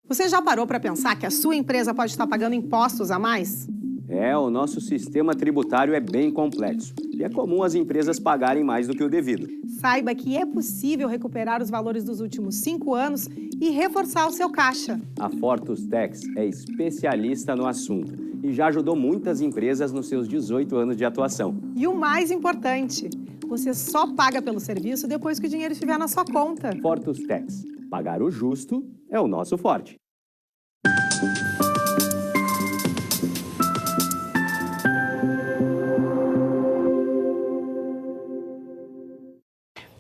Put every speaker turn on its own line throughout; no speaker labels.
Você já parou para pensar que a sua empresa pode estar pagando impostos a mais?
O nosso sistema tributário é bem complexo e é comum as empresas pagarem mais do que o devido.
Saiba que é possível recuperar os valores dos últimos 5 anos e reforçar o seu caixa.
A Fortus Tax é especialista no assunto e já ajudou muitas empresas nos seus 18 anos de atuação.
E o mais importante, você só paga pelo serviço depois que o dinheiro estiver na sua conta.
Fortus Tax. Pagar o justo é o nosso forte.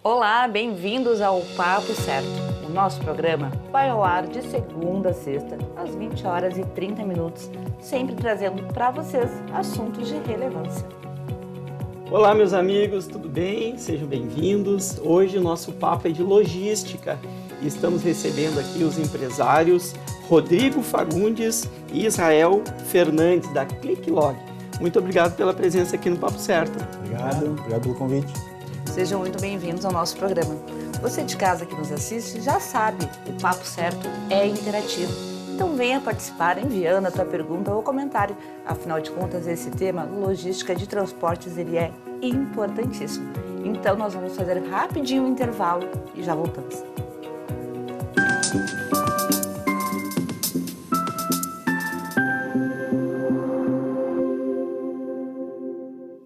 Olá, bem-vindos ao Papo Certo. O nosso programa vai ao ar de segunda a sexta, às 20 horas e 30 minutos, sempre trazendo para vocês assuntos de relevância.
Olá, meus amigos, tudo bem? Sejam bem-vindos. Hoje o nosso papo é de logística e estamos recebendo aqui os empresários Rodrigo Fagundes e Israel Fernandes, da ClickLog. Muito obrigado pela presença aqui no Papo Certo.
Obrigado pelo convite.
Sejam muito bem-vindos ao nosso programa. Você de casa que nos assiste já sabe, o Papo Certo é interativo. Então venha participar enviando a tua pergunta ou comentário. Afinal de contas, esse tema, logística de transportes, ele é importantíssimo. Então nós vamos fazer rapidinho um intervalo e já voltamos.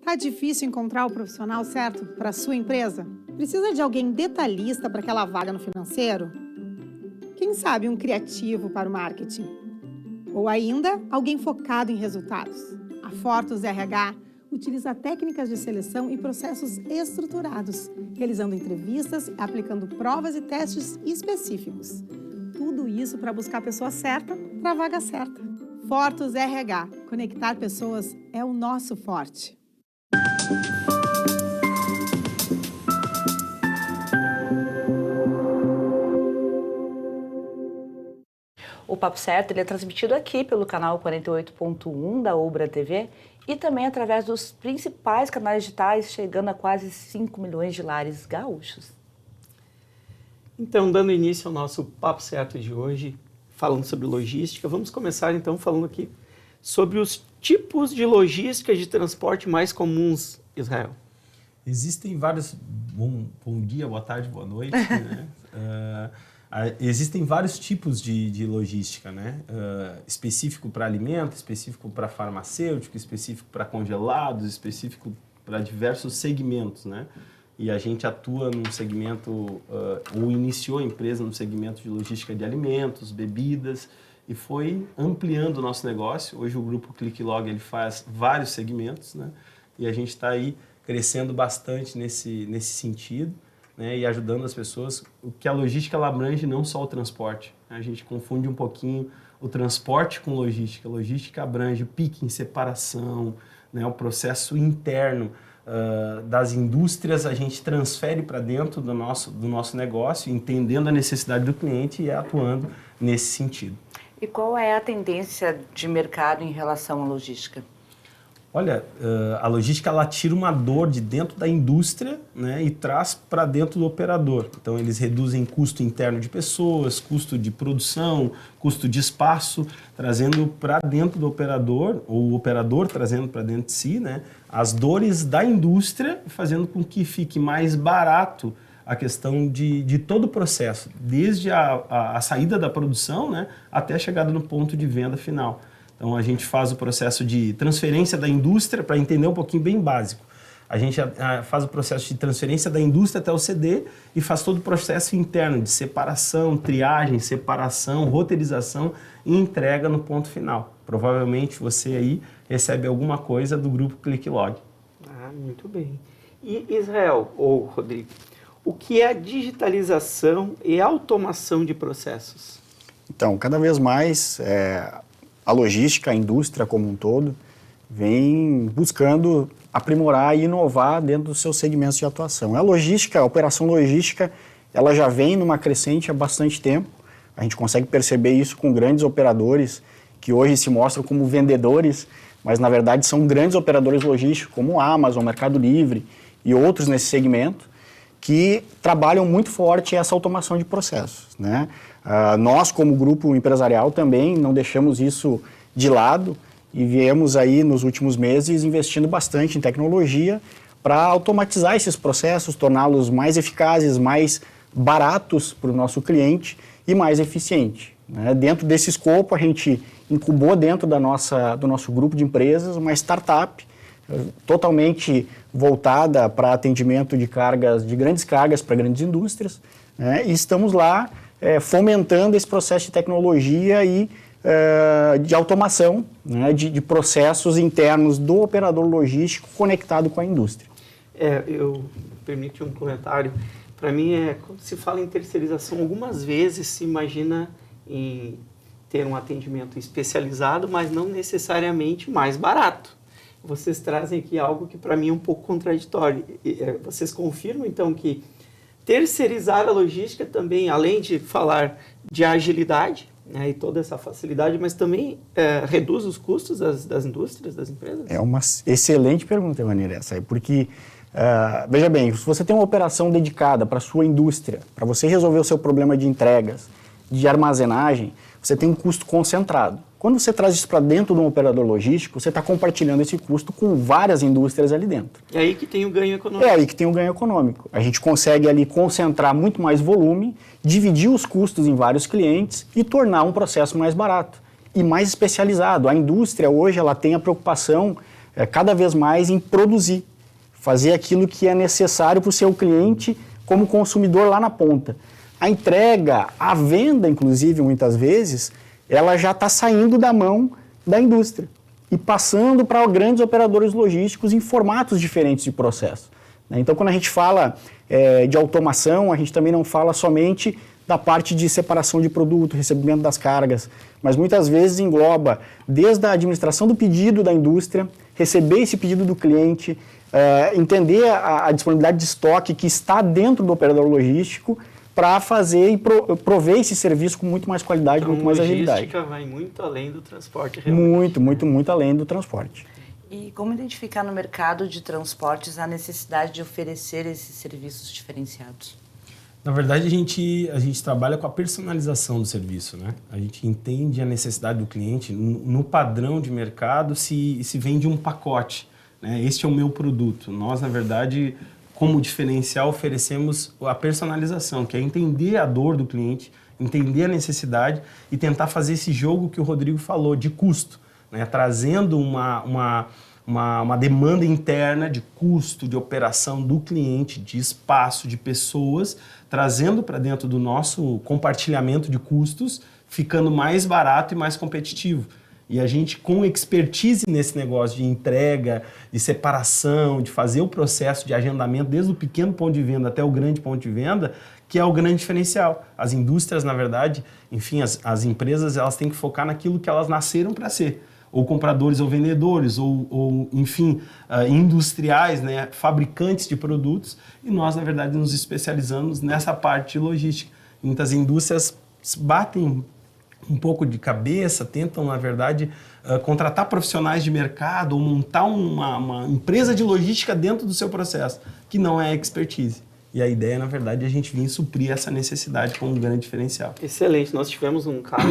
Tá difícil encontrar o profissional certo para a sua empresa? Precisa de alguém detalhista para aquela vaga no financeiro? Quem sabe um criativo para o marketing? Ou ainda, alguém focado em resultados? A Fortus RH utiliza técnicas de seleção e processos estruturados, realizando entrevistas e aplicando provas e testes específicos. Tudo isso para buscar a pessoa certa para a vaga certa. Fortus RH. Conectar pessoas é o nosso forte.
O Papo Certo ele é transmitido aqui pelo canal 48.1 da Ubra TV e também através dos principais canais digitais, chegando a quase 5 milhões de lares gaúchos.
Então, dando início ao nosso Papo Certo de hoje, falando sobre logística, vamos começar então falando aqui sobre os tipos de logística de transporte mais comuns, Israel.
Existem vários... Bom dia, boa tarde, boa noite. Né? Existem vários tipos de logística, né? Específico para alimento, específico para farmacêutico, específico para congelados, específico para diversos segmentos, né? E a gente atua num segmento, ou iniciou a empresa no segmento de logística de alimentos, bebidas, e foi ampliando o nosso negócio. Hoje o grupo ClickLog ele faz vários segmentos, né? E a gente está aí crescendo bastante nesse sentido, né? E ajudando as pessoas. O que a logística ela abrange não só o transporte. A gente confunde um pouquinho o transporte com logística. A logística abrange o picking, separação, né? O processo interno das indústrias, a gente transfere para dentro do nosso negócio, entendendo a necessidade do cliente e atuando nesse sentido.
E qual é a tendência de mercado em relação à logística?
Olha, a logística ela tira uma dor de dentro da indústria, né, e traz para dentro do operador. Então eles reduzem custo interno de pessoas, custo de produção, custo de espaço, trazendo para dentro do operador, ou o operador trazendo para dentro de si, né, as dores da indústria, fazendo com que fique mais barato a questão de todo o processo, desde a saída da produção, né, até a chegada no ponto de venda final. Então, a gente faz o processo de transferência da indústria, para entender um pouquinho bem básico. A gente faz o processo de transferência da indústria até o CD e faz todo o processo interno de separação, triagem, separação, roteirização e entrega no ponto final. Provavelmente você aí recebe alguma coisa do grupo ClickLog.
Muito bem. E Israel, ou Rodrigo, o que é a digitalização e automação de processos?
Então, cada vez mais a logística, a indústria como um todo, vem buscando aprimorar e inovar dentro dos seus segmentos de atuação. A operação logística, ela já vem numa crescente há bastante tempo. A gente consegue perceber isso com grandes operadores que hoje se mostram como vendedores, mas na verdade são grandes operadores logísticos como a Amazon, Mercado Livre e outros nesse segmento, que trabalham muito forte essa automação de processos, né? Nós, como grupo empresarial, também não deixamos isso de lado e viemos aí nos últimos meses investindo bastante em tecnologia para automatizar esses processos, torná-los mais eficazes, mais baratos para o nosso cliente e mais eficiente. Né? Dentro desse escopo, a gente incubou dentro do nosso grupo de empresas uma startup totalmente voltada para atendimento de grandes cargas para grandes indústrias, né? E estamos lá fomentando esse processo de tecnologia e de automação, né? de processos internos do operador logístico conectado com a indústria.
Eu permito um comentário. Para mim, quando se fala em terceirização, algumas vezes se imagina em ter um atendimento especializado, mas não necessariamente mais barato. Vocês trazem aqui algo que para mim é um pouco contraditório. Vocês confirmam, então, que terceirizar a logística também, além de falar de agilidade, né, e toda essa facilidade, mas também reduz os custos das indústrias, das empresas? É
uma excelente pergunta, Ivanir, essa aí, porque, veja bem, se você tem uma operação dedicada para a sua indústria, para você resolver o seu problema de entregas, de armazenagem, você tem um custo concentrado. Quando você traz isso para dentro de um operador logístico, você está compartilhando esse custo com várias indústrias ali dentro.
É aí que tem o ganho econômico.
É aí que tem o ganho econômico. A gente consegue ali concentrar muito mais volume, dividir os custos em vários clientes e tornar um processo mais barato e mais especializado. A indústria hoje ela tem a preocupação cada vez mais em produzir, fazer aquilo que é necessário para o seu cliente como consumidor lá na ponta. A entrega, a venda, inclusive, muitas vezes, ela já está saindo da mão da indústria e passando para grandes operadores logísticos em formatos diferentes de processo. Então, quando a gente fala de automação, a gente também não fala somente da parte de separação de produto, recebimento das cargas, mas muitas vezes engloba desde a administração do pedido da indústria, receber esse pedido do cliente, entender a disponibilidade de estoque que está dentro do operador logístico, para fazer e prover esse serviço com muito mais qualidade,
então,
muito mais agilidade.
A logística vai muito além do transporte, realmente.
Muito além do transporte.
E como identificar no mercado de transportes a necessidade de oferecer esses serviços diferenciados?
Na verdade, a gente trabalha com a personalização do serviço, né? A gente entende a necessidade do cliente. No padrão de mercado, se vende um pacote, né? Este é o meu produto. Nós, na verdade, como diferencial, oferecemos a personalização, que é entender a dor do cliente, entender a necessidade e tentar fazer esse jogo que o Rodrigo falou, de custo, né? Trazendo uma demanda interna de custo, de operação do cliente, de espaço, de pessoas, trazendo para dentro do nosso compartilhamento de custos, ficando mais barato e mais competitivo. E a gente, com expertise nesse negócio de entrega, de separação, de fazer o processo de agendamento, desde o pequeno ponto de venda até o grande ponto de venda, que é o grande diferencial. As indústrias, na verdade, enfim, as empresas, elas têm que focar naquilo que elas nasceram para ser. Ou compradores ou vendedores, ou enfim, industriais, né, fabricantes de produtos. E nós, na verdade, nos especializamos nessa parte de logística. Muitas indústrias batem um pouco de cabeça, tentam, na verdade, contratar profissionais de mercado ou montar uma empresa de logística dentro do seu processo, que não é expertise. E a ideia, na verdade, é a gente vir suprir essa necessidade com um grande diferencial.
Excelente. Nós tivemos um caso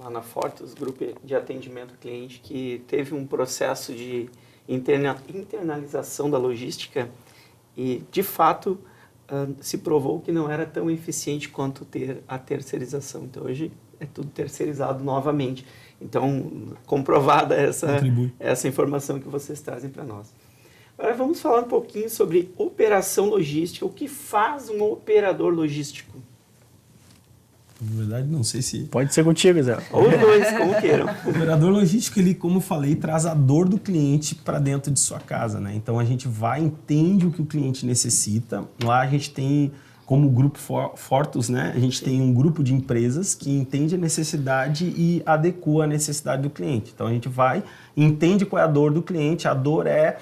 lá na Fortus, grupo de atendimento ao cliente, que teve um processo de internalização da logística e, de fato, se provou que não era tão eficiente quanto ter a terceirização. Então, hoje é tudo terceirizado novamente. Então, comprovada essa informação que vocês trazem para nós. Agora vamos falar um pouquinho sobre operação logística. O que faz um operador logístico?
Na verdade, não sei se...
Pode ser contigo, Zé.
Ou os dois, como queiram.
O operador logístico, ele, como eu falei, traz a dor do cliente para dentro de sua casa, né? Então, a gente vai, entende o que o cliente necessita. Lá a gente tem... Como grupo Fortus, né, a gente tem um grupo de empresas que entende a necessidade e adequa a necessidade do cliente. Então, a gente vai, entende qual é a dor do cliente. A dor é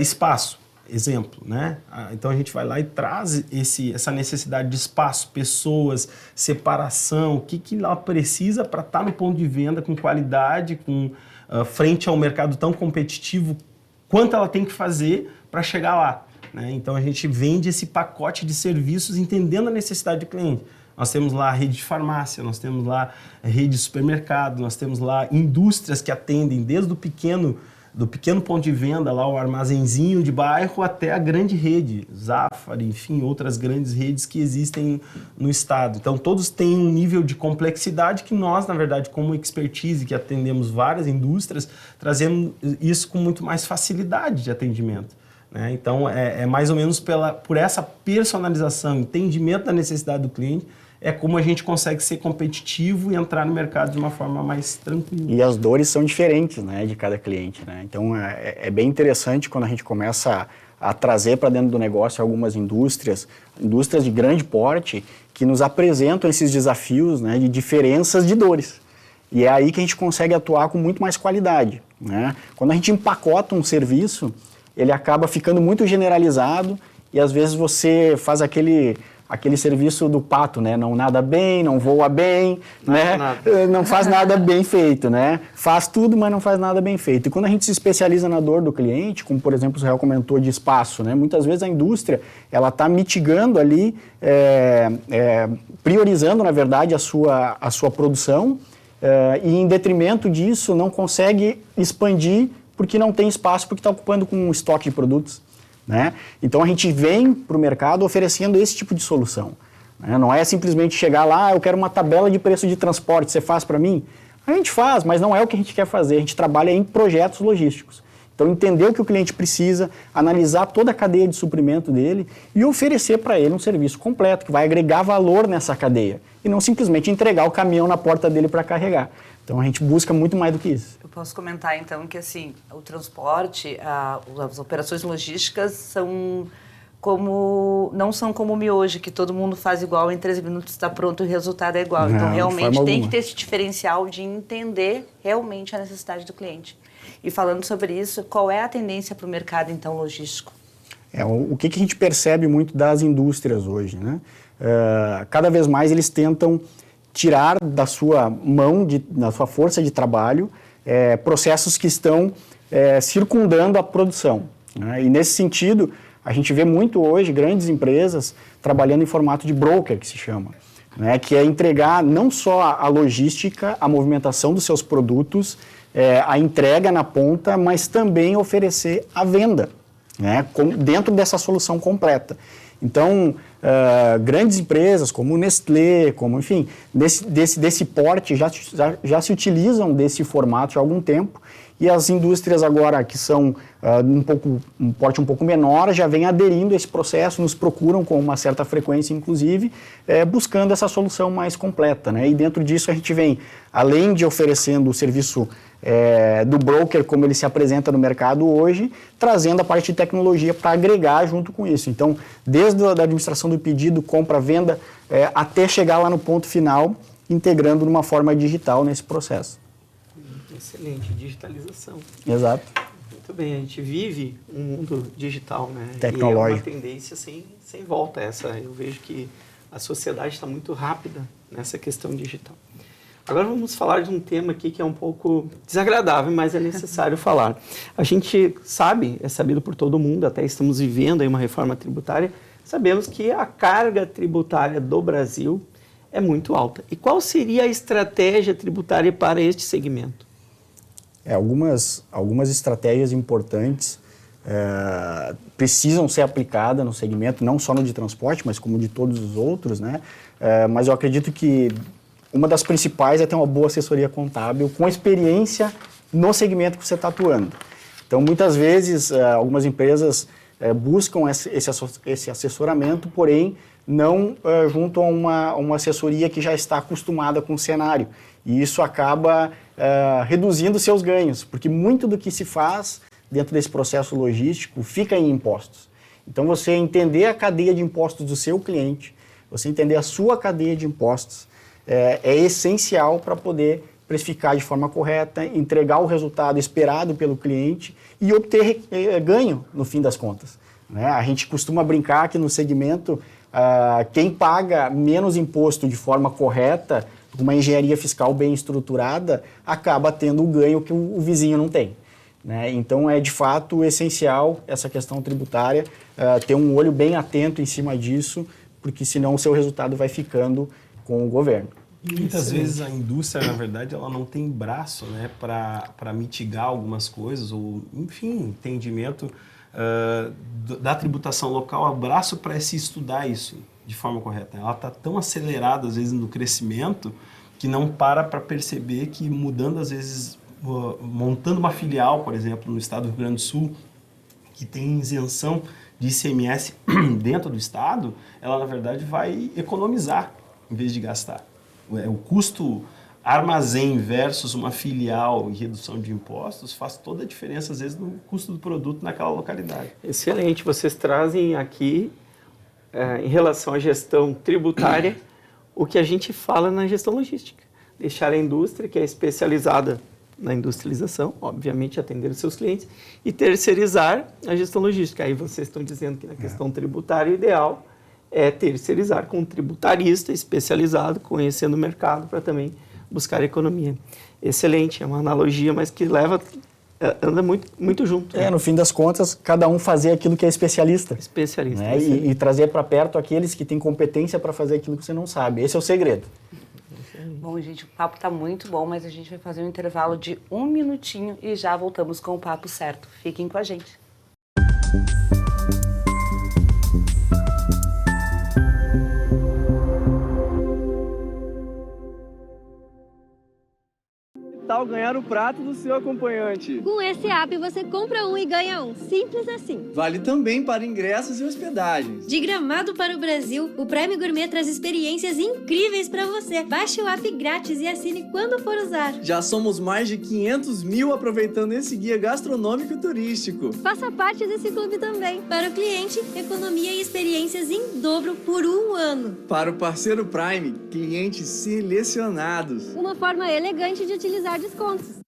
espaço, exemplo, né? Então, a gente vai lá e traz essa necessidade de espaço, pessoas, separação, o que ela precisa para estar no ponto de venda com qualidade, frente ao mercado tão competitivo, quanto ela tem que fazer para chegar lá. Né? Então, a gente vende esse pacote de serviços entendendo a necessidade do cliente. Nós temos lá a rede de farmácia, nós temos lá a rede de supermercado, nós temos lá indústrias que atendem desde o pequeno ponto de venda, lá o armazenzinho de bairro, até a grande rede, Zafari, enfim, outras grandes redes que existem no estado. Então, todos têm um nível de complexidade que nós, na verdade, como expertise, que atendemos várias indústrias, trazemos isso com muito mais facilidade de atendimento, né? Então, é mais ou menos por essa personalização, entendimento da necessidade do cliente, é como a gente consegue ser competitivo e entrar no mercado de uma forma mais tranquila.
E as dores são diferentes, né, de cada cliente, né? Então, é bem interessante quando a gente começa a trazer para dentro do negócio algumas indústrias de grande porte, que nos apresentam esses desafios, né, de diferenças de dores. E é aí que a gente consegue atuar com muito mais qualidade, né? Quando a gente empacota um serviço, ele acaba ficando muito generalizado e às vezes você faz aquele serviço do pato, né? Não nada bem, não voa bem, né? Não faz nada bem feito, né? Faz tudo, mas não faz nada bem feito. E quando a gente se especializa na dor do cliente, como por exemplo o Israel comentou de espaço, né? Muitas vezes a indústria ela está mitigando ali, priorizando na verdade a sua produção e em detrimento disso não consegue expandir porque não tem espaço, porque está ocupando com um estoque de produtos, né? Então a gente vem para o mercado oferecendo esse tipo de solução, né? Não é simplesmente chegar lá, eu quero uma tabela de preço de transporte, você faz para mim? A gente faz, mas não é o que a gente quer fazer, a gente trabalha em projetos logísticos. Então entender o que o cliente precisa, analisar toda a cadeia de suprimento dele e oferecer para ele um serviço completo, que vai agregar valor nessa cadeia e não simplesmente entregar o caminhão na porta dele para carregar. Então a gente busca muito mais do que isso.
Eu posso comentar então que assim, o transporte, as operações logísticas não são como o miojo, que todo mundo faz igual, em 13 minutos está pronto e o resultado é igual.
Não,
então realmente tem
alguma.
que ter esse diferencial de entender realmente a necessidade do cliente. E falando sobre isso, qual é a tendência para o mercado então logístico?
O que a gente percebe muito das indústrias hoje, né? Cada vez mais eles tentam tirar da sua mão, da sua força de trabalho, processos que estão circundando a produção, né? E nesse sentido, a gente vê muito hoje grandes empresas trabalhando em formato de broker, que se chama, né? Que é entregar não só a logística, a movimentação dos seus produtos, a entrega na ponta, mas também oferecer a venda, né? Dentro dessa solução completa. Então, grandes empresas como Nestlé, como, enfim, desse porte já se utilizam desse formato há algum tempo e as indústrias agora que são um porte um pouco menor já vêm aderindo a esse processo, nos procuram com uma certa frequência, inclusive, buscando essa solução mais completa, né? E dentro disso a gente vem, além de oferecendo o serviço do broker, como ele se apresenta no mercado hoje, trazendo a parte de tecnologia para agregar junto com isso. Então, desde a administração do pedido, compra, venda, até chegar lá no ponto final, integrando de uma forma digital nesse processo.
Excelente, digitalização.
Exato.
Muito bem, a gente vive um mundo digital, né?
Tecnológico.
E é uma tendência sem volta essa. Eu vejo que a sociedade está muito rápida nessa questão digital. Agora vamos falar de um tema aqui que é um pouco desagradável, mas é necessário falar. A gente sabe, é sabido por todo mundo, até estamos vivendo aí uma reforma tributária, sabemos que a carga tributária do Brasil é muito alta. E qual seria a estratégia tributária para este segmento?
Algumas estratégias importantes precisam ser aplicadas no segmento, não só no de transporte, mas como de todos os outros, né? Mas eu acredito que uma das principais é ter uma boa assessoria contábil com experiência no segmento que você está atuando. Então, muitas vezes, algumas empresas buscam esse assessoramento, porém, não junto a uma assessoria que já está acostumada com o cenário. E isso acaba reduzindo seus ganhos, porque muito do que se faz dentro desse processo logístico fica em impostos. Então, você entender a cadeia de impostos do seu cliente, você entender a sua cadeia de impostos, é essencial para poder precificar de forma correta, entregar o resultado esperado pelo cliente e obter ganho no fim das contas, né? A gente costuma brincar que no segmento, quem paga menos imposto de forma correta, com uma engenharia fiscal bem estruturada, acaba tendo o ganho que o vizinho não tem, né? Então é de fato essencial essa questão tributária, ter um olho bem atento em cima disso, porque senão o seu resultado vai ficando com o governo.
E muitas vezes a indústria, na verdade, ela não tem braço, né, para mitigar algumas coisas, ou, enfim, entendimento da tributação local, braço para se estudar isso de forma correta. Ela está tão acelerada, às vezes, no crescimento, que não para perceber que mudando, às vezes, montando uma filial, por exemplo, no estado do Rio Grande do Sul, que tem isenção de ICMS dentro do estado, ela, na verdade, vai economizar em vez de gastar. O custo armazém versus uma filial e redução de impostos faz toda a diferença, às vezes, no custo do produto naquela localidade.
Excelente. Vocês trazem aqui, em relação à gestão tributária, o que a gente fala na gestão logística. Deixar a indústria, que é especializada na industrialização, obviamente atender os seus clientes, e terceirizar a gestão logística. Aí vocês estão dizendo que na questão tributária o ideal é terceirizar com um tributarista especializado, conhecendo o mercado para também buscar economia. Excelente, é uma analogia, mas que anda muito junto.
No fim das contas, cada um fazer aquilo que é especialista.
Especialista.
Né? E trazer para perto aqueles que têm competência para fazer aquilo que você não sabe. Esse é o segredo.
Bom, gente, o papo está muito bom, mas a gente vai fazer um intervalo de 1 minutinho e já voltamos com o Papo Certo. Fiquem com a gente.
Tal ganhar o prato do seu acompanhante.
Com esse app você compra um e ganha um. Simples assim.
Vale também para ingressos e hospedagens.
De Gramado para o Brasil, o Prime Gourmet traz experiências incríveis para você. Baixe o app grátis e assine quando for usar.
Já somos mais de 500 mil aproveitando esse guia gastronômico e turístico.
Faça parte desse clube também. Para o cliente, economia e experiências em dobro por 1 ano.
Para o parceiro Prime, clientes selecionados.
Uma forma elegante de utilizar descontos.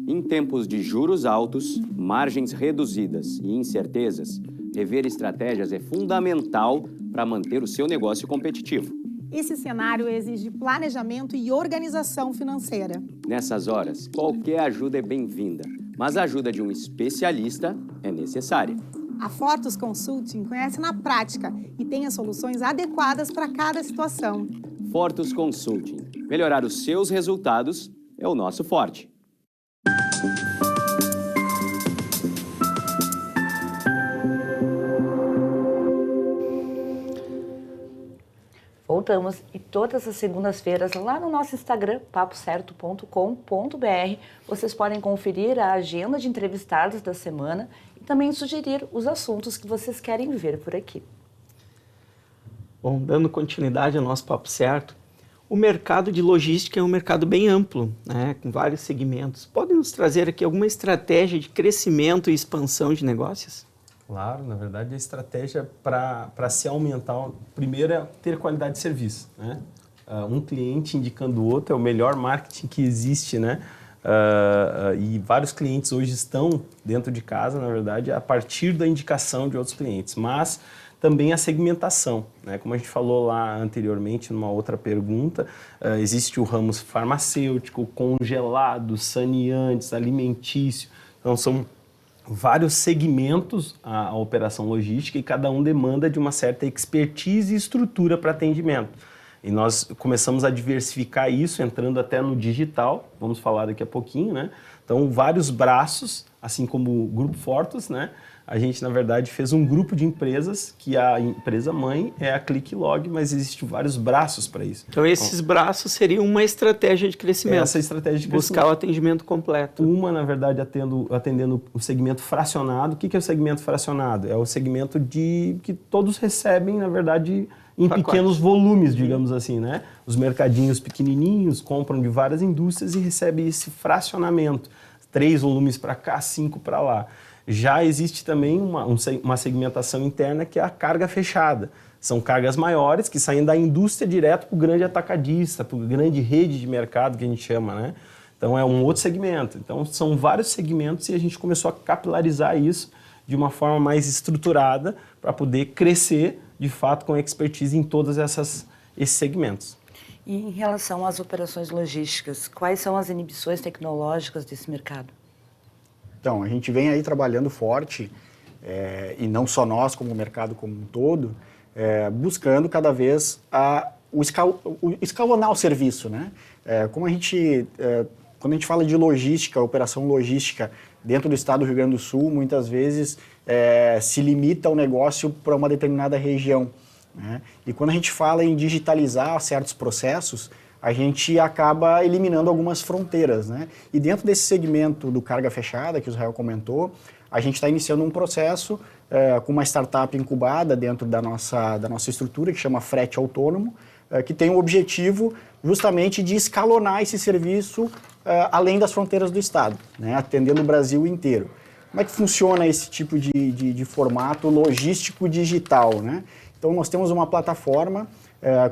Em tempos de juros altos, margens reduzidas e incertezas, rever estratégias é fundamental para manter o seu negócio competitivo.
Esse cenário exige planejamento e organização financeira.
Nessas horas, qualquer ajuda é bem-vinda, mas a ajuda de um especialista é necessária.
A Fortus Consulting conhece na prática e tem as soluções adequadas para cada situação.
Fortus Consulting. Melhorar os seus resultados é o nosso forte.
Voltamos e todas as segundas-feiras lá no nosso Instagram, papocerto.com.br, vocês podem conferir a agenda de entrevistados da semana e também sugerir os assuntos que vocês querem ver por aqui.
Bom, dando continuidade ao nosso Papo Certo, o mercado de logística é um mercado bem amplo, né, com vários segmentos. Podem nos trazer aqui alguma estratégia de crescimento e expansão de negócios?
Claro, na verdade, a estratégia para se aumentar, primeiro é ter qualidade de serviço, né? Um cliente indicando o outro é o melhor marketing que existe, né? E vários clientes hoje estão dentro de casa, na verdade, a partir da indicação de outros clientes, mas também a segmentação, né? Como a gente falou lá anteriormente, numa outra pergunta, existe o ramo farmacêutico, congelado, saneantes, alimentício, então são vários segmentos a operação logística e cada um demanda de uma certa expertise e estrutura para atendimento. E nós começamos a diversificar isso, entrando até no digital, vamos falar daqui a pouquinho, né? Então, vários braços, assim como o Grupo Fortus, né? A gente, na verdade, fez um grupo de empresas, que a empresa mãe é a ClickLog, mas existem vários braços para isso.
Então, esses braços seriam uma estratégia de crescimento.
Essa estratégia de crescimento.
Buscar o atendimento completo.
Uma, na verdade, atendendo o segmento fracionado. O que é o segmento fracionado? É o segmento que todos recebem, na verdade, em pequenos volumes, digamos assim, né? Os mercadinhos pequenininhos compram de várias indústrias e recebem esse fracionamento. 3 volumes para cá, 5 para lá. Já existe também uma segmentação interna que é a carga fechada. São cargas maiores que saem da indústria direto para o grande atacadista, para a grande rede de mercado que a gente chama, né? Então é um outro segmento. Então são vários segmentos e a gente começou a capilarizar isso de uma forma mais estruturada para poder crescer, de fato, com expertise em todos esses segmentos.
E em relação às operações logísticas, quais são as inibições tecnológicas desse mercado?
Então, a gente vem aí trabalhando forte, e não só nós, como o mercado como um todo, buscando cada vez escalonar o serviço, né? Quando a gente fala de logística, operação logística dentro do estado do Rio Grande do Sul, muitas vezes se limita o negócio para uma determinada região, né? E quando a gente fala em digitalizar certos processos, a gente acaba eliminando algumas fronteiras, né? E dentro desse segmento do carga fechada, que o Israel comentou, a gente está iniciando um processo com uma startup incubada dentro da nossa estrutura, que chama Frete Autônomo, que tem o objetivo justamente de escalonar esse serviço além das fronteiras do estado, né? Atendendo o Brasil inteiro. Como é que funciona esse tipo de formato logístico digital, né? Então, nós temos uma plataforma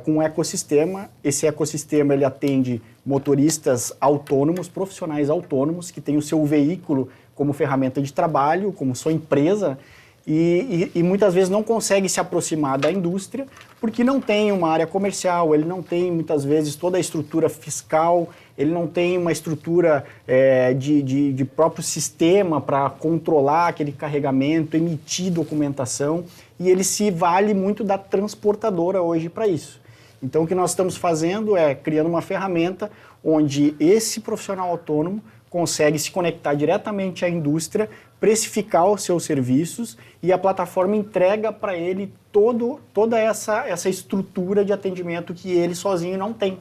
com um ecossistema. Esse ecossistema ele atende motoristas autônomos, profissionais autônomos, que têm o seu veículo como ferramenta de trabalho, como sua empresa, e muitas vezes não consegue se aproximar da indústria porque não tem uma área comercial, ele não tem muitas vezes toda a estrutura fiscal, ele não tem uma estrutura de próprio sistema para controlar aquele carregamento, emitir documentação, e ele se vale muito da transportadora hoje para isso. Então, o que nós estamos fazendo é criando uma ferramenta onde esse profissional autônomo consegue se conectar diretamente à indústria, precificar os seus serviços, e a plataforma entrega para ele toda essa estrutura de atendimento que ele sozinho não tem,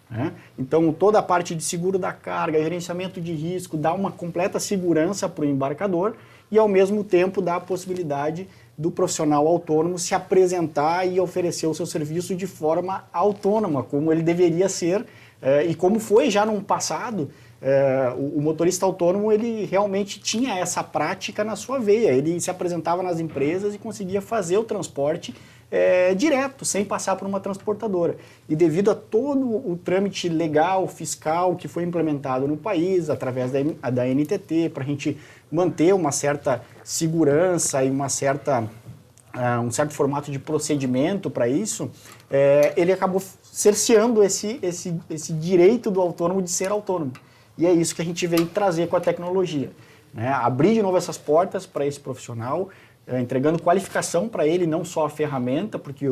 né? Então, toda a parte de seguro da carga, gerenciamento de risco, dá uma completa segurança para o embarcador e, ao mesmo tempo, dá a possibilidade do profissional autônomo se apresentar e oferecer o seu serviço de forma autônoma, como ele deveria ser e como foi já no passado. O motorista autônomo ele realmente tinha essa prática na sua veia, ele se apresentava nas empresas e conseguia fazer o transporte direto, sem passar por uma transportadora. E devido a todo o trâmite legal, fiscal que foi implementado no país, através da NTT, para a gente manter uma certa segurança e um certo formato de procedimento para isso, ele acabou cerceando esse direito do autônomo de ser autônomo. E é isso que a gente vem trazer com a tecnologia, né? Abrir de novo essas portas para esse profissional, entregando qualificação para ele, não só a ferramenta, porque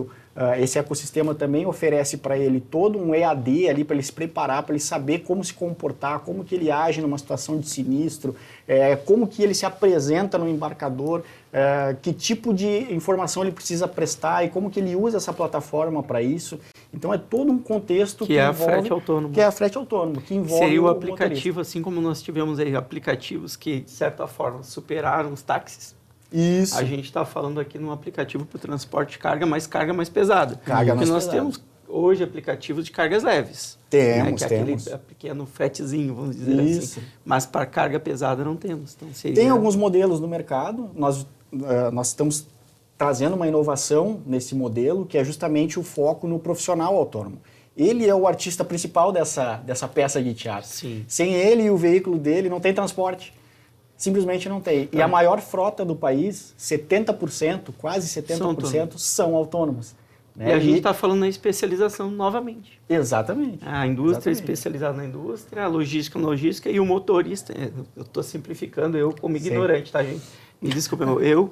esse ecossistema também oferece para ele todo um EAD ali para ele se preparar, para ele saber como se comportar, como que ele age numa situação de sinistro, como que ele se apresenta no embarcador, que tipo de informação ele precisa prestar e como que ele usa essa plataforma para isso. Então, é todo um contexto que envolve...
frete autônomo.
Que é a frete autônomo, que envolve
Seria o
o
aplicativo,
motorista.
assim como nós tivemos aí aplicativos que, de certa forma, superaram os táxis.
Isso.
A gente está falando aqui num aplicativo para o transporte de carga mais pesada.
Carga mais
Porque nós
pesada.
temos hoje aplicativos de cargas leves.
Temos,
né? Que é
temos.
aquele pequeno fretezinho, vamos dizer
Isso.
assim. Mas para carga pesada não temos. Então, seria...
Tem alguns modelos no mercado, nós estamos trazendo uma inovação nesse modelo, que é justamente o foco no profissional autônomo. Ele é o artista principal dessa peça de teatro.
Sim.
Sem ele e o veículo dele, não tem transporte. Simplesmente não tem. E a maior frota do país, 70%, quase 70%, são autônomos. Né?
E a gente está falando na especialização novamente.
Exatamente.
A indústria
Exatamente.
especializada na indústria, a logística na logística e o motorista. Eu estou simplificando, eu como ignorante, tá, gente? Me desculpe, eu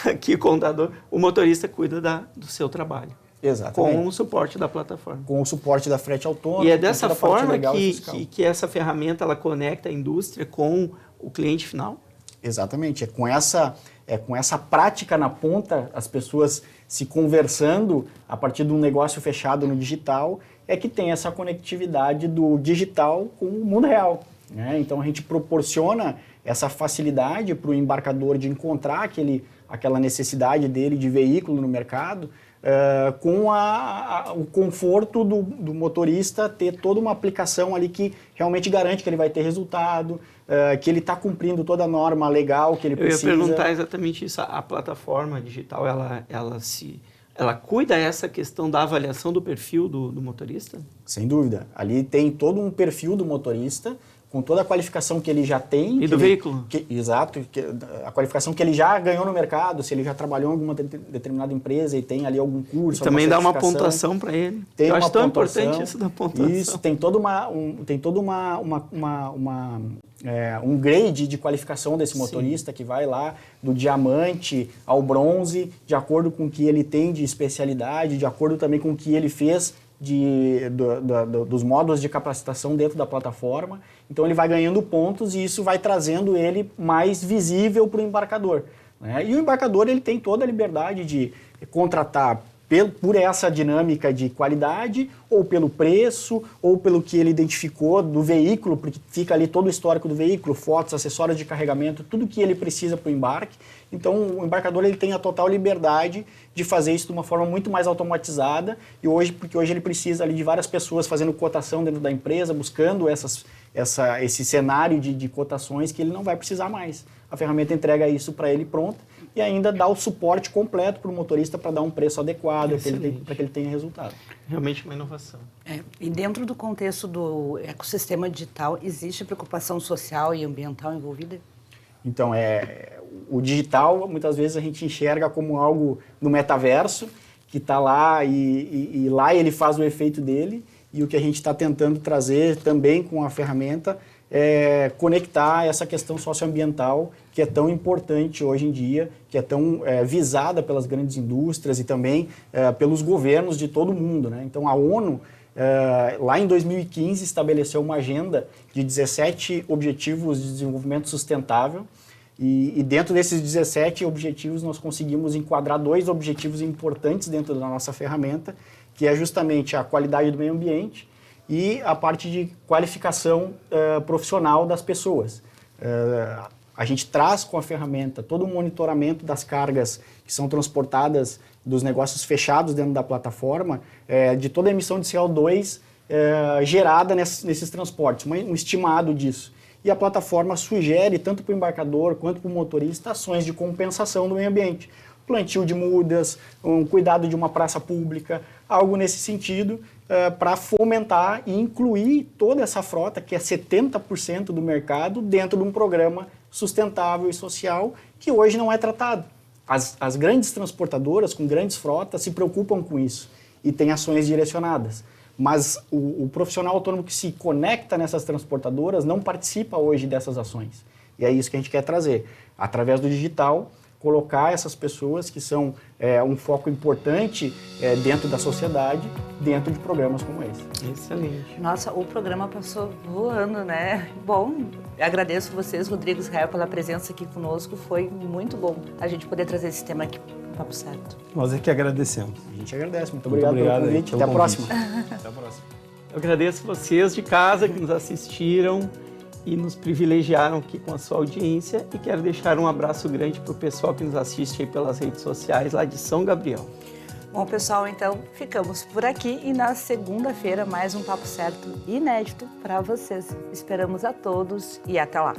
aqui, contador, o motorista cuida do seu trabalho.
Exatamente.
Com o suporte da plataforma.
Com o suporte da frete autônoma.
E é dessa
com toda a parte
forma
legal e fiscal.
que essa ferramenta ela conecta a indústria com o cliente final?
Exatamente. É com essa prática na ponta, as pessoas se conversando a partir de um negócio fechado no digital, é que tem essa conectividade do digital com o mundo real, né? Então, a gente proporciona essa facilidade para o embarcador de encontrar aquela necessidade dele de veículo no mercado, com o conforto do motorista ter toda uma aplicação ali que realmente garante que ele vai ter resultado, que ele está cumprindo toda a norma legal que ele precisa.
Eu ia perguntar exatamente isso. A plataforma digital, ela cuida dessa questão da avaliação do perfil do motorista?
Sem dúvida. Ali tem todo um perfil do motorista, com toda a qualificação que ele já tem.
E do veículo.
Exato. A qualificação que ele já ganhou no mercado, se ele já trabalhou em alguma determinada empresa e tem ali algum curso,
E também dá uma
certificação.
pontuação para ele.
Tem
Eu acho
uma
tão
pontuação.
importante isso da pontuação.
Isso, tem toda uma um grade de qualificação desse motorista, que vai lá do diamante ao bronze, de acordo com o que ele tem de especialidade, de acordo também com o que ele fez dos módulos de capacitação dentro da plataforma. Então ele vai ganhando pontos e isso vai trazendo ele mais visível para o embarcador, né? E o embarcador ele tem toda a liberdade de contratar por essa dinâmica de qualidade, ou pelo preço, ou pelo que ele identificou do veículo, porque fica ali todo o histórico do veículo, fotos, acessórios de carregamento, tudo que ele precisa para o embarque. Então o embarcador ele tem a total liberdade de fazer isso de uma forma muito mais automatizada, porque hoje ele precisa ali de várias pessoas fazendo cotação dentro da empresa, buscando esse cenário de cotações que ele não vai precisar mais. A ferramenta entrega isso para ele pronto e ainda dá o suporte completo para o motorista para dar um preço adequado para que ele tenha resultado.
Realmente uma inovação.
E dentro do contexto do ecossistema digital, existe preocupação social e ambiental envolvida?
Então, o digital, muitas vezes a gente enxerga como algo no metaverso, que está lá e lá ele faz o efeito dele, e o que a gente está tentando trazer também com a ferramenta é conectar essa questão socioambiental que é tão importante hoje em dia, que é tão visada pelas grandes indústrias e também pelos governos de todo o mundo, né? Então, a ONU, lá em 2015, estabeleceu uma agenda de 17 Objetivos de Desenvolvimento Sustentável e dentro desses 17 objetivos nós conseguimos enquadrar 2 objetivos importantes dentro da nossa ferramenta, que é justamente a qualidade do meio ambiente e a parte de qualificação profissional das pessoas. A gente traz com a ferramenta todo o monitoramento das cargas que são transportadas dos negócios fechados dentro da plataforma, de toda a emissão de CO2 gerada nesses transportes, um estimado disso. E a plataforma sugere, tanto para o embarcador quanto para o motorista, ações de compensação do meio ambiente. Plantio de mudas, um cuidado de uma praça pública, algo nesse sentido, para fomentar e incluir toda essa frota, que é 70% do mercado, dentro de um programa sustentável e social, que hoje não é tratado. As grandes transportadoras, com grandes frotas, se preocupam com isso e têm ações direcionadas. Mas o profissional autônomo que se conecta nessas transportadoras não participa hoje dessas ações. E é isso que a gente quer trazer. Através do digital, colocar essas pessoas que são um foco importante dentro da sociedade, dentro de programas como esse.
Excelente.
Nossa, o programa passou voando, né? Bom, agradeço vocês, Rodrigo e Israel, pela presença aqui conosco. Foi muito bom a gente poder trazer esse tema aqui no Papo Certo.
Nós é que agradecemos.
A gente agradece. Muito obrigado pelo convite. Até a próxima.
Até a próxima.
Eu agradeço vocês de casa que nos assistiram e nos privilegiaram aqui com a sua audiência e quero deixar um abraço grande para o pessoal que nos assiste aí pelas redes sociais lá de São Gabriel.
Bom, pessoal, então ficamos por aqui e na segunda-feira mais um Papo Certo inédito para vocês. Esperamos a todos e até lá.